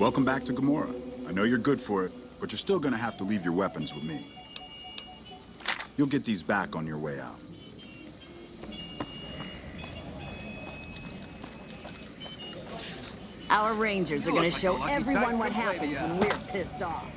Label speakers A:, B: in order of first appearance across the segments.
A: Welcome back to Gamora. I know you're good for it, but you're still gonna have to leave your weapons with me. You'll get these back on your way out.
B: Our Rangers are gonna show everyone what happens when we're pissed off.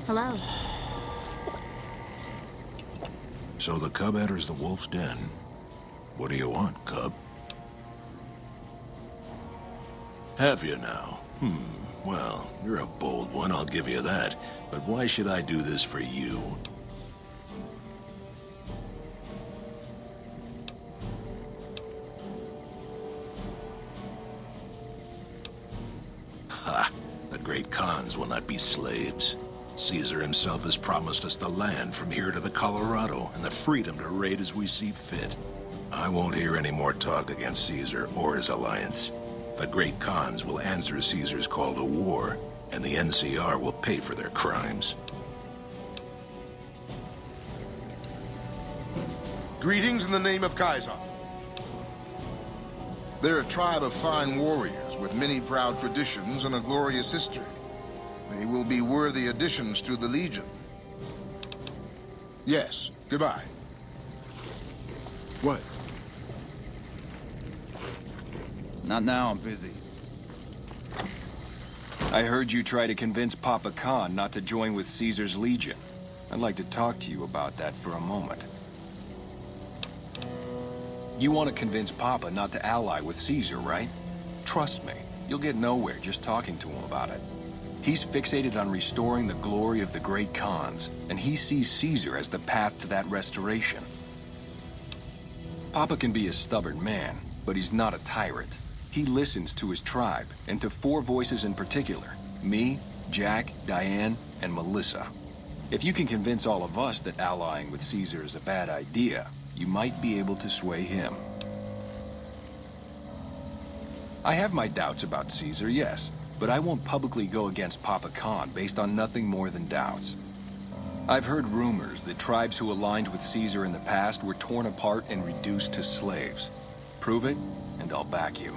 B: Hello.
C: So the cub enters the wolf's den. What do you want, cub? Have you now? Well, you're a bold one, I'll give you that. But why should I do this for you? Ha! The great Khans will not be slaves. Caesar himself has promised us the land from here to the Colorado and the freedom to raid as we see fit. I won't hear any more talk against Caesar or his alliance. The great Khans will answer Caesar's call to war, and the NCR will pay for their crimes.
D: Greetings in the name of Kaiser. They're a tribe of fine warriors with many proud traditions and a glorious history. They will be worthy additions to the Legion. Yes, goodbye.
A: What?
E: Not now, I'm busy. I heard you try to convince Papa Khan not to join with Caesar's Legion. I'd like to talk to you about that for a moment. You want to convince Papa not to ally with Caesar, right? Trust me, you'll get nowhere just talking to him about it. He's fixated on restoring the glory of the great Khans, and he sees Caesar as the path to that restoration. Papa can be a stubborn man, but he's not a tyrant. He listens to his tribe, and to four voices in particular: me, Jack, Diane, and Melissa. If you can convince all of us that allying with Caesar is a bad idea, you might be able to sway him. I have my doubts about Caesar, yes. But I won't publicly go against Papa Khan based on nothing more than doubts. I've heard rumors that tribes who aligned with Caesar in the past were torn apart and reduced to slaves. Prove it, and I'll back you.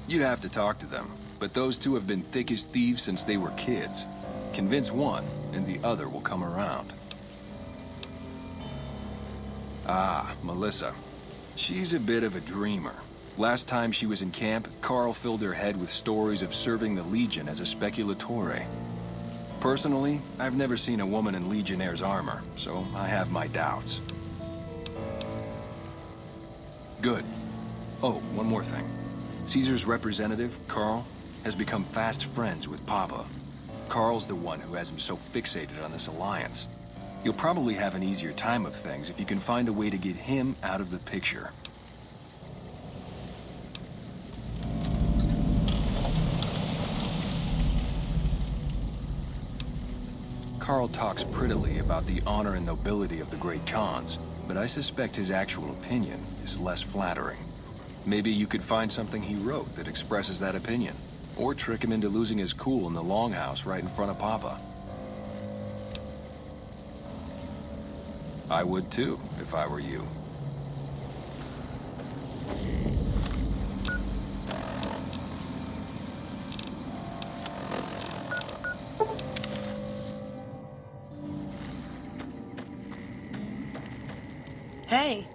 E: You'd have to talk to them, but those two have been thick as thieves since they were kids. Convince one, and the other will come around. Ah, Melissa. She's a bit of a dreamer. Last time she was in camp, Carl filled her head with stories of serving the Legion as a speculatore. Personally, I've never seen a woman in Legionnaire's armor, so I have my doubts. Good. Oh, one more thing. Caesar's representative, Carl, has become fast friends with Papa. Carl's the one who has him so fixated on this alliance. You'll probably have an easier time of things if you can find a way to get him out of the picture. Carl talks prettily about the honor and nobility of the great Khans, but I suspect his actual opinion is less flattering. Maybe you could find something he wrote that expresses that opinion, or trick him into losing his cool in the longhouse right in front of Papa. I would too, if I were you.
F: Hey,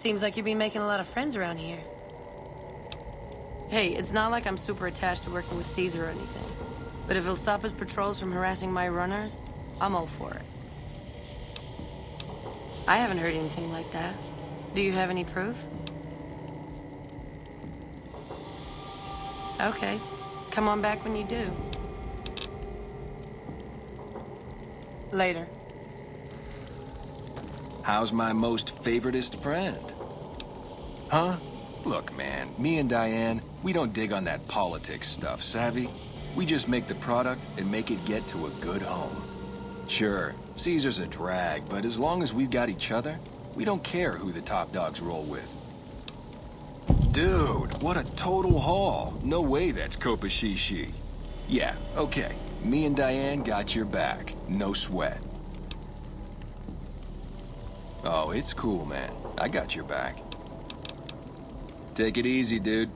F: Seems like you've been making a lot of friends around here. Hey, it's not like I'm super attached to working with Caesar or anything. But if it'll stop his patrols from harassing my runners, I'm all for it. I haven't heard anything like that. Do you have any proof? Okay. Come on back when you do. Later.
E: How's my most favoritist friend? Huh? Look, man, me and Diane, we don't dig on that politics stuff, savvy? We just make the product and make it get to a good home. Sure, Caesar's a drag, but as long as we've got each other, we don't care who the top dogs roll with. Dude, what a total haul. No way that's Kopashishi. Yeah, okay. Me and Diane got your back. No sweat. Oh, it's cool, man. I got your back. Take it easy, dude.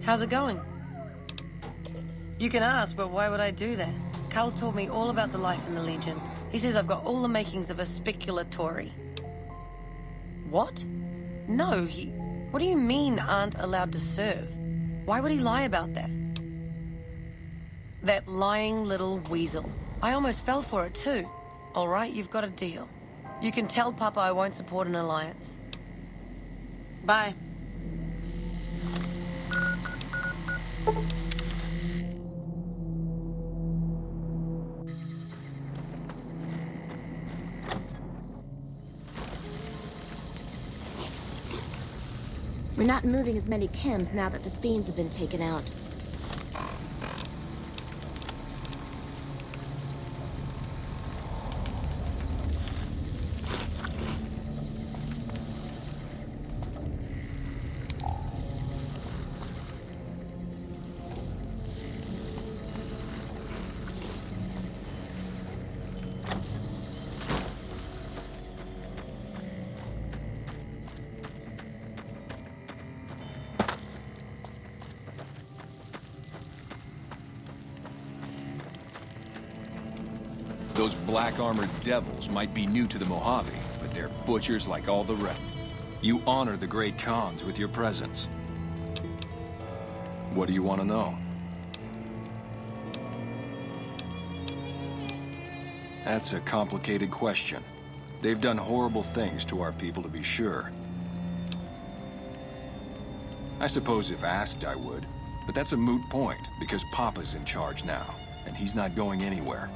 F: How's it going? You can ask, but why would I do that? Carl's told me all about the life in the Legion. He says I've got all the makings of a speculatory. What? No, What do you mean aren't allowed to serve? Why would he lie about that? That lying little weasel. I almost fell for it too. All right, you've got a deal. You can tell Papa I won't support an alliance. Bye.
G: We're not moving as many chems now that the fiends have been taken out.
E: Those black-armored devils might be new to the Mojave, but they're butchers like all the rest. You honor the great Khans with your presence. What do you want to know? That's a complicated question. They've done horrible things to our people, to be sure. I suppose if asked, I would. But that's a moot point, because Papa's in charge now, and he's not going anywhere.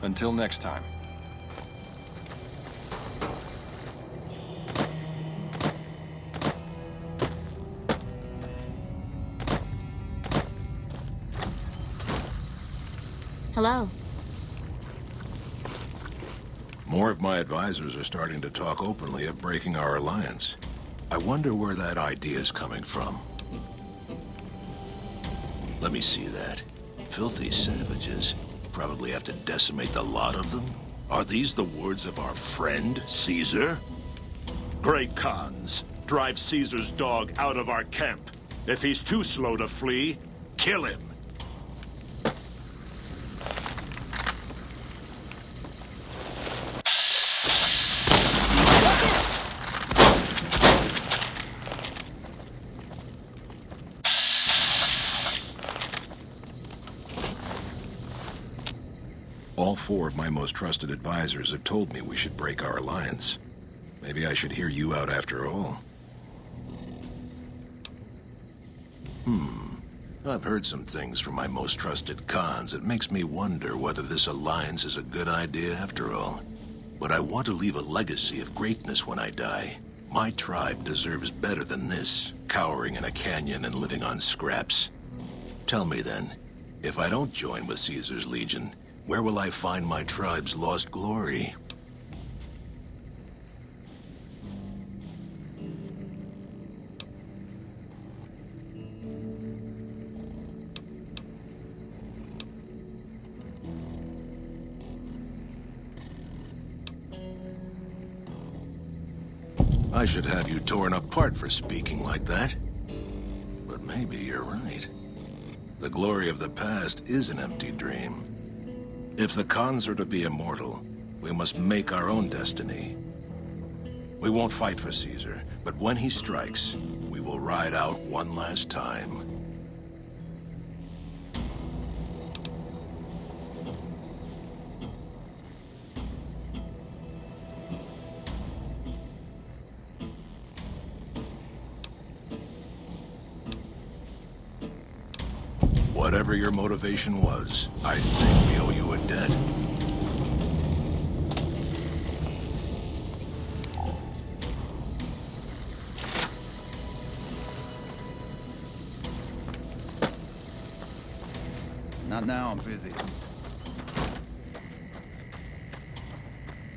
E: Until next time.
G: Hello.
C: More of my advisors are starting to talk openly of breaking our alliance. I wonder where that idea is coming from. Let me see that. Filthy savages. Probably have to decimate the lot of them? Are these the words of our friend, Caesar?
H: Great Khans, drive Caesar's dog out of our camp. If he's too slow to flee, kill him.
C: All four of my most trusted advisors have told me we should break our alliance. Maybe I should hear you out after all. I've heard some things from my most trusted Khans that makes me wonder whether this alliance is a good idea after all. But I want to leave a legacy of greatness when I die. My tribe deserves better than this, cowering in a canyon and living on scraps. Tell me then, if I don't join with Caesar's Legion, where will I find my tribe's lost glory? I should have you torn apart for speaking like that. But maybe you're right. The glory of the past is an empty dream. If the Khans are to be immortal, we must make our own destiny. We won't fight for Caesar, but when he strikes, we will ride out one last time. Whatever your motivation was, I think we owe you a debt.
I: Not now, I'm busy.